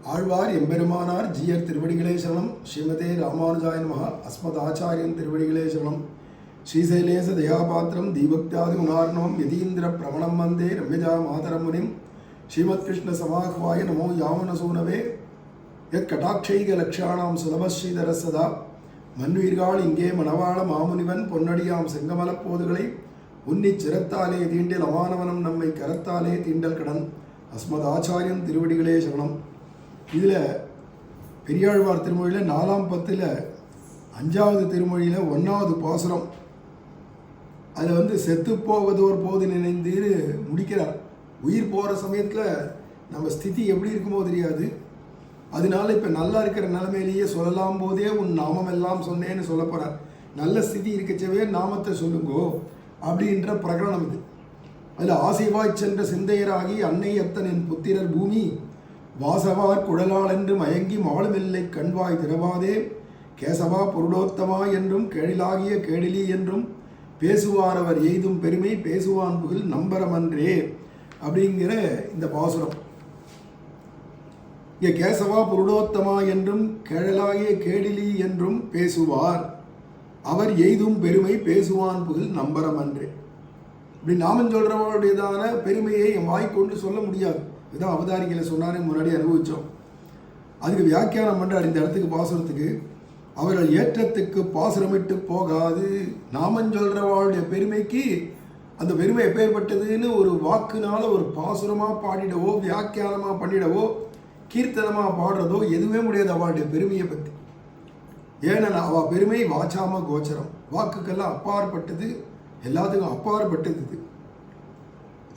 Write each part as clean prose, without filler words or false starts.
ஆழ்வார் எம்பெருமானார் ஜீயர் திருவடிகளே சரணம். ஸ்ரீமதே ராமானுஜாய நமஹ. அஸ்மத் ஆச்சாரியன் திருவடிகளே சரணம். ஸ்ரீசைலேச தயாபாத்திரம் தீபக்தியாதி குணார்ணவம் யதீந்திர பிரமணம் வந்தே ரம்யஜா மாதரம் முனிம். ஸ்ரீமத் கிருஷ்ண சமாஹ்வாய நமோ யாமனசூனவே. யத் கடாட்சைக லக்ஷாணாம் சுலபஸ்ரீதர சதா மன்வீர்காள் இங்கே மணவாள மாமுனிவன் பொன்னடியாம் செங்கமலப் போதுகளை உன்னிச் சிரத்தாலே தீண்டில் அமானவனம் நம்மை கரத்தாலே தீண்டல் கடன். அஸ்மத் ஆச்சாரியன் திருவடிகளே சரணம். இதில் பெரியாழ்வார் திருமொழியில் 4ஆம் பத்தில் 5வது திருமொழியில் 1வது பாசுரம். அதில் செத்து போவதோர் போது நினைந்து முடிக்கிறார். உயிர் போகிற சமயத்தில் நம்ம ஸ்திதி எப்படி இருக்குமோ தெரியாது. அதனால இப்போ நல்லா இருக்கிற நிலைமையிலேயே சொல்லலாம் போதே உன் நாமம் எல்லாம் சொன்னேன்னு சொல்ல போகிறார். நல்ல ஸ்திதி இருக்கச்சவே நாமத்தை சொல்லுங்கோ அப்படின்ற பிரகடனம் இது. அதில் ஆசைவாய் சென்ற சிந்தையராகி அன்னை அத்தனின் புத்திரர் பூமி வாசவார் குழலாள் என்று மயங்கி மாளுமில்லை கண்வாய் திறவாதே கேசவா பொருளோத்தமா என்றும் கேடிலாகிய கேடிலி என்றும் பேசுவார் அவர் எய்தும் பெருமை பேசுவான் புகழ் நம்பரமன்றே அப்படிங்கிற இந்த பாசுரம். இங்கே கேசவா பொருளோத்தமா என்றும் கேழலாகிய கேடிலி என்றும் பேசுவார் அவர் எய்தும் பெருமை பேசுவான் புகழ் நம்பரமன்றே. இப்படி நாமம் சொல்கிறவர்களுடையதான பெருமையை என் வாய்க்கொண்டு சொல்ல முடியாது. இதுதான் அவதாரிகளை சொன்னாரே முன்னாடி அனுபவித்தோம். அதுக்கு வியாக்கியானம் பண்ணுறார் இந்த இடத்துக்கு பாசுரத்துக்கு. அவர்கள் ஏற்றத்துக்கு பாசுரமிட்டு போகாது. நாமம் சொல்கிறவர்களுடைய பெருமைக்கு அந்த பெருமை எப்பேற்பட்டதுன்னு ஒரு வாக்குனால ஒரு பாசுரமாக பாடிடவோ வியாக்கியானமாக பண்ணிடவோ கீர்த்தனமாக பாடுறதோ எதுவுமே முடியாது அவளுடைய பெருமையை பற்றி. ஏன்னா அவள் பெருமை வாச்சாம கோச்சரம், வாக்குக்கெல்லாம் அப்பாற்பட்டது, எல்லாத்துக்கும் அப்பாற்பட்டது.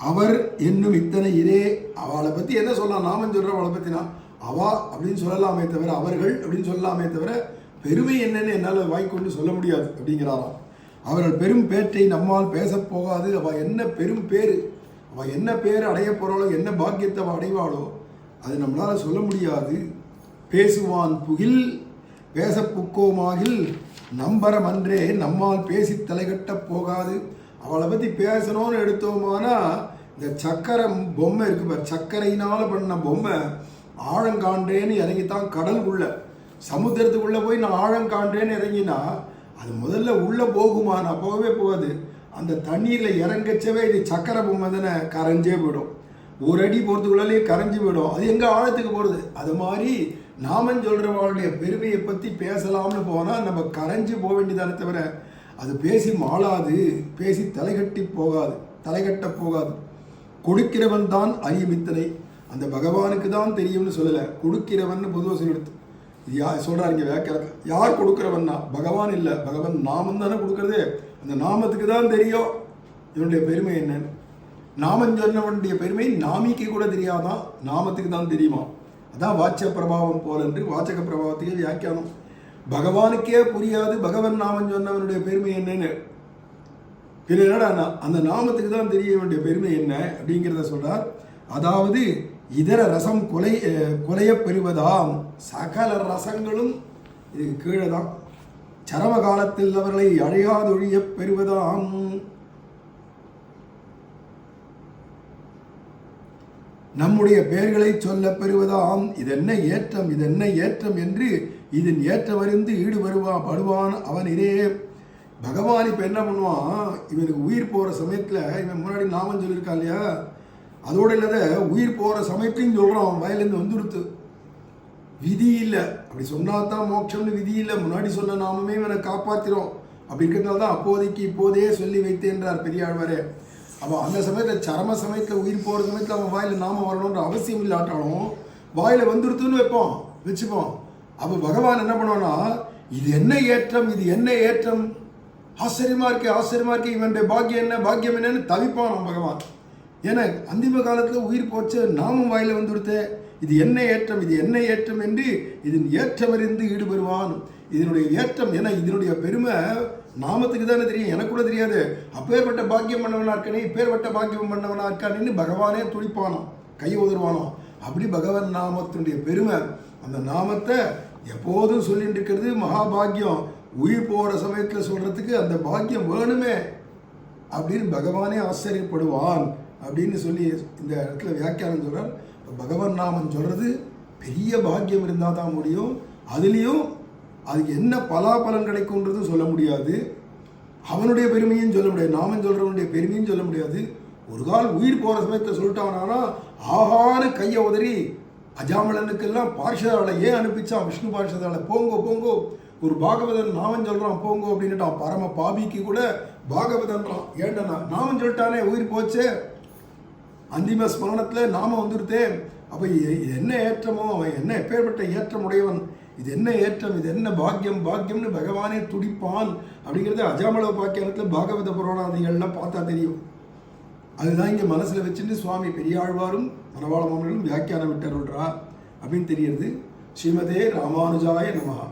அவர் என்னும் இத்தனை இதே அவளை பற்றி என்ன சொல்லலாம்? நாமம் சொல்கிற அவளை பற்றினா அவா அப்படின்னு சொல்லலாமே தவிர அவர்கள் அப்படின்னு சொல்லலாமே தவிர பெருமை என்னன்னு என்னால் வாய்க்கொண்டு சொல்ல முடியாது அப்படிங்கிறாராம். அவர்கள் பெரும் பேற்றை நம்மால் பேசப்போகாது. அவள் என்ன பெரும் பேர், அவள் என்ன பேர் அடைய போகிறாளோ, என்ன பாக்கியத்தை அவள் அடைவாளோ அது நம்மளால் சொல்ல முடியாது. பேசுவான் புகில் பேச புக்கோமாகில் நம்பரம் அன்றே நம்மால் பேசி தலைகட்ட போகாது. அவளை பற்றி பேசணும்னு எடுத்தோமானா இந்த சக்கரை பொம்மை இருக்கு பார், சர்க்கரையினால் பண்ண பொம்மை ஆழங்காண்டேன்னு இறங்கித்தான் கடலுக்குள்ள சமுத்திரத்துக்குள்ளே போய் நான் ஆழங்காண்டேன்னு இறங்கினா அது முதல்ல உள்ளே போகுமா? நான் போகவே போகாது. அந்த தண்ணீரில் இறங்கச்சவே இது சக்கரை பொம்மை தானே, கரைஞ்சே போயிடும். ஒரு அடி போகிறதுக்குள்ளே கரைஞ்சி போயிடும். அது எங்கே ஆழத்துக்கு போகிறது? அது மாதிரி நாமம் சொல்கிறவளுடைய பெருமையை பற்றி பேசலாம்னு போனால் நம்ம கரைஞ்சி போக வேண்டியதானே தவிர அது பேசி மாளாது, பேசி தலைகட்ட போகாது. கொடுக்கிறவன் தான் அறியமித்தனை, அந்த பகவானுக்கு தான் தெரியும்னு சொல்லலை, கொடுக்கிறவன் பொதுவாக சொல்லிடுது. இது சொல்கிறார் இங்கே வியாக்கியானத்தில். யார் கொடுக்குறவன்னா பகவான் இல்லை, பகவான் நாமம் தானே கொடுக்குறது. அந்த நாமத்துக்கு தான் தெரியும் இவனுடைய பெருமை என்னன்னு. நாமம் சொன்னவனுடைய பெருமை நாமிக்கு கூட தெரியாதான், நாமத்துக்கு தான் தெரியுமா. அதான் வாச்ச பிரபாவம் போல் என்று வாச்சக பிரபாவத்துக்கு வியாக்கியானம். பகவானுக்கே புரியாது பகவன் நாமம் சொன்னவனுடைய பெருமை என்னன்னு. பின்னடா அந்த நாமத்துக்கு தான் தெரிய வேண்டிய பெருமை என்ன அப்படிங்கிறத சொல்றார். அதாவது இதர ரசம் கொலைய பெறுவதாம், சகல ரசங்களும் இதுக்கு கீழே தான். சரம காலத்தில் அவர்களை அழியாதொழிய பெறுவதாம். நம்முடைய பெயர்களை சொல்ல பெறுவதாம். இதென்ன ஏற்றம், இதென்ன ஏற்றம் என்று இதன் ஏற்றமறிந்து படுவான் அவன் இதே. பகவான் இப்போ என்ன பண்ணுவான், இவனுக்கு உயிர் போகிற சமயத்தில் இவன் முன்னாடி நாமம் சொல்லியிருக்கா இல்லையா, அதோடு இல்லாத உயிர் போகிற சமயத்தையும் சொல்கிறான். அவன் வயலேருந்து வந்துடுத்து. விதி இல்லை, அப்படி சொன்னாதான் மோட்சம்னு விதி இல்லை. முன்னாடி சொன்ன நாமமே இவனை காப்பாற்றிடும். அப்படி இருக்கிறதுனால தான் அப்போதைக்கு இப்போதே சொல்லி வைத்தேன்றார் பெரியாழ்வாரே. அவன் அந்த சமயத்தில் சரம சமயத்தில் உயிர் போகிற சமயத்தில் அவன் வாயில் நாமம் வரணுன்ற அவசியம் இல்லாட்டாலும் வாயில் வந்துடுத்துன்னு வச்சுப்போம். அப்போ பகவான் என்ன பண்ணுவான்னா, இது என்ன ஏற்றம், இது என்ன ஏற்றம், ஆச்சரியமா இருக்கு இவனுடைய பாக்கியம் என்ன, பாக்கியம் என்னன்னு தவிப்பான் பகவான். ஏன்னா அந்திம காலத்தில் உயிர் போச்சு, நாமும் வாயில் வந்துடுத்த, இது என்ன ஏற்றம், இது என்ன ஏற்றம் என்று இதன் ஏற்றமறிந்து ஈடுபடுவான். இதனுடைய ஏற்றம் ஏன்னா இதனுடைய பெருமை நாமத்துக்கு தானே தெரியும், எனக்கு கூட தெரியாது. அப்பேற்பட்ட பாக்கியம் பண்ணவனா இருக்கானே, இப்பேற்பட்ட பாக்கியம் பண்ணவனா இருக்கானேன்னு பகவானே துடிப்பானோ, கை உதருவானோ. அப்படி பகவான் நாமத்தினுடைய பெருமை, அந்த நாமத்தை எப்போதும் சொல்லிட்டு இருக்கிறது மகாபாகியம். உயிர் போகிற சமயத்தில் சொல்கிறதுக்கு அந்த பாக்கியம் வேணுமே அப்படின்னு பகவானே ஆச்சரியப்படுவான் அப்படின்னு சொல்லி இந்த இடத்துல வியாக்கியானம் சொல்கிறார். பகவான் நாமம் சொல்கிறது பெரிய பாக்கியம் இருந்தால் தான் முடியும். அதுலேயும் அதுக்கு என்ன பலாபலன் கிடைக்கும்ன்றது சொல்ல முடியாது. அவனுடைய பெருமையும் சொல்ல முடியாது, நாமம் சொல்கிறவனுடைய பெருமையும் சொல்ல முடியாது. ஒரு கால் உயிர் போகிற சமயத்தை சொல்லிட்டானா ஆகான்னு கையை உதறி அஜாமலனுக்கெல்லாம் பார்ஷதால ஏன் அனுப்பிச்சான், விஷ்ணு பார்ஷதால போங்கோ போங்கோ, ஒரு பாகவதன் நாமம் சொல்கிறான் போங்கோ அப்படின்னுட்டான். பரம பாபிக்கு கூட பாகவதன்றான். ஏண்டனா நாமம் சொல்லிட்டானே, உயிர் போச்சே, அந்திம ஸ்மரணத்தில் நாமம் வந்துருத்தே. அப்போ என்ன ஏற்றமோ, அவன் என்ன எப்பேற்பட்ட ஏற்றம் உடையவன், இது என்ன ஏற்றம், இது என்ன பாக்கியம், பாக்கியம்னு பகவானே துடிப்பான் அப்படிங்கிறது அஜாமல பாக்கியத்தில் பாகவத புராணாதிகள்லாம் பார்த்தா தெரியும். அதுதான் இங்கே மனசில் வச்சுட்டு சுவாமி பெரியாழ்வாரும் மணவாள மாமனும் வியாக்கியானம் விட்டருள்றா அப்படின்னு தெரியுது. ஸ்ரீமதே ராமானுஜாய நமஹா.